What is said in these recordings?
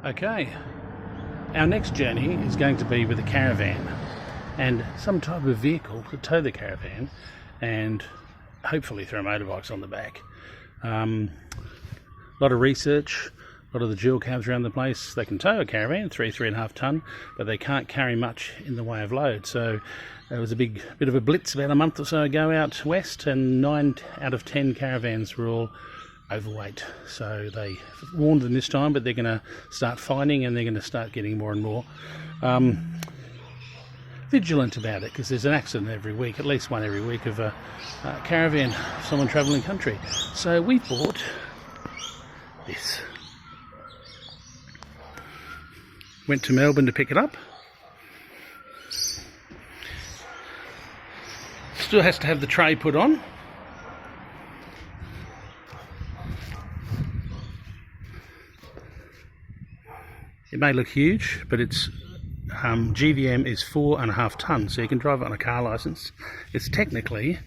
Okay, our next journey is going to be with a caravan and some type of vehicle to tow the caravan and hopefully throw motorbikes on the back. A lot of research, a lot of the dual cabs around the place. They can tow a caravan, 3.5 tonne, but they can't carry much in the way of load. So there was a bit of a blitz about a month or so ago out west, and 9 out of 10 caravans were all overweight. So they warned them this time, but they're going to start finding, and they're going to start getting more and more vigilant about it, because there's an accident every week, at least one every week, of a caravan, someone travelling country. So we bought this. Went to Melbourne to pick it up. Still has to have the tray put on. It may look huge, but its GVM is 4.5 tonnes, so you can drive it on a car licence. It's technically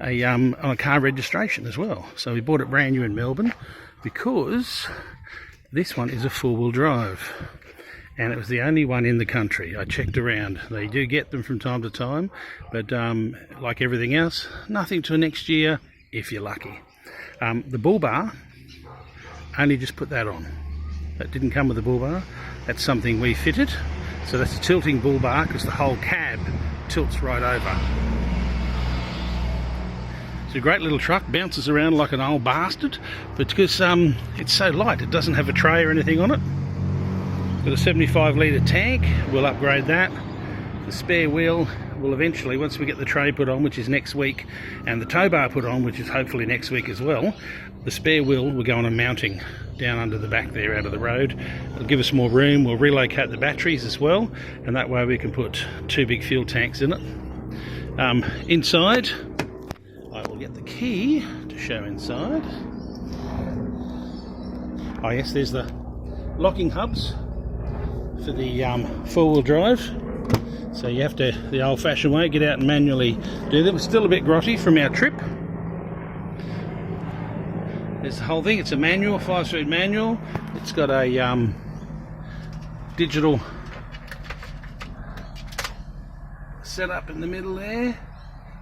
on a car registration as well. So we bought it brand new in Melbourne because this one is a four-wheel drive, and it was the only one in the country. I checked around. They do get them from time to time, but like everything else, nothing till next year if you're lucky. The bull bar, only just put that on. That didn't come with the bull bar. That's something we fitted. So that's a tilting bull bar, because the whole cab tilts right over. It's a great little truck, bounces around like an old bastard, but because it's so light, it doesn't have a tray or anything on it. Got a 75 litre tank, we'll upgrade that. The spare wheel will eventually, once we get the tray put on, which is next week, and the tow bar put on, which is hopefully next week as well, the spare wheel will go on a mounting down under the back there out of the road. It'll give us more room. We'll relocate the batteries as well, and that way we can put 2 big fuel tanks in it. Inside, I will get the key to show inside. Oh yes, there's the locking hubs for the four-wheel drive. So you have to, the old-fashioned way, get out and manually do them. It's still a bit grotty from our trip. There's the whole thing. It's a manual, 5-speed manual. It's got a digital setup in the middle there.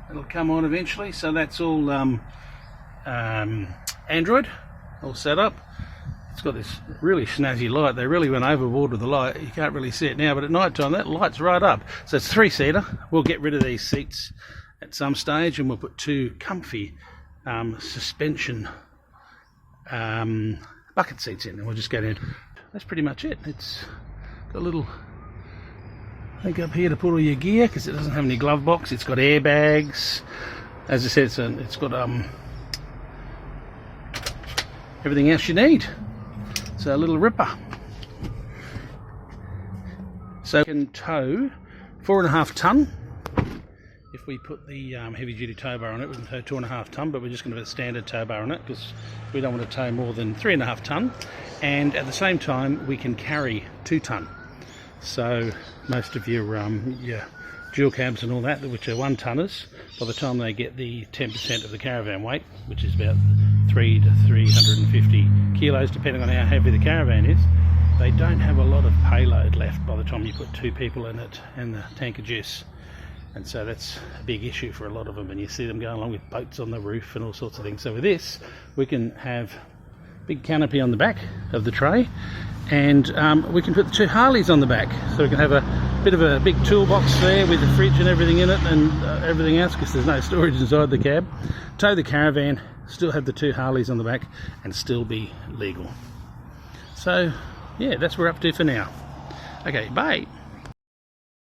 It'll come on eventually. So that's all Android, all set up. It's got this really snazzy light. They really went overboard with the light. You can't really see it now, but at night time that light's right up. So it's 3-seater. We'll get rid of these seats at some stage, and we'll put 2 comfy suspension bucket seats in, and we'll just go down. That's pretty much it. It's got a little thing up here to put all your gear, because it doesn't have any glove box. It's got airbags. As I said, it's got everything else you need. So a little ripper. So we can tow 4.5 tonne. If we put the heavy duty tow bar on it, we can tow 2.5 tonne, but we're just going to put a standard tow bar on it because we don't want to tow more than 3.5 tonne. And at the same time, we can carry 2 tonne. So most of your dual cabs and all that, which are 1 tonners, by the time they get the 10% of the caravan weight, which is about 3 to 350 kilos, depending on how heavy the caravan is, they don't have a lot of payload left by the time you put 2 people in it and the tank of juice. And so that's a big issue for a lot of them, and you see them going along with boats on the roof and all sorts of things. So with this, we can have big canopy on the back of the tray, and we can put the 2 Harleys on the back, so we can have a bit of a big toolbox there with the fridge and everything in it, and everything else, because there's no storage inside the cab. Tow the caravan, still have the 2 Harleys on the back, and still be legal. So yeah, that's what we're up to for now. Okay, bye.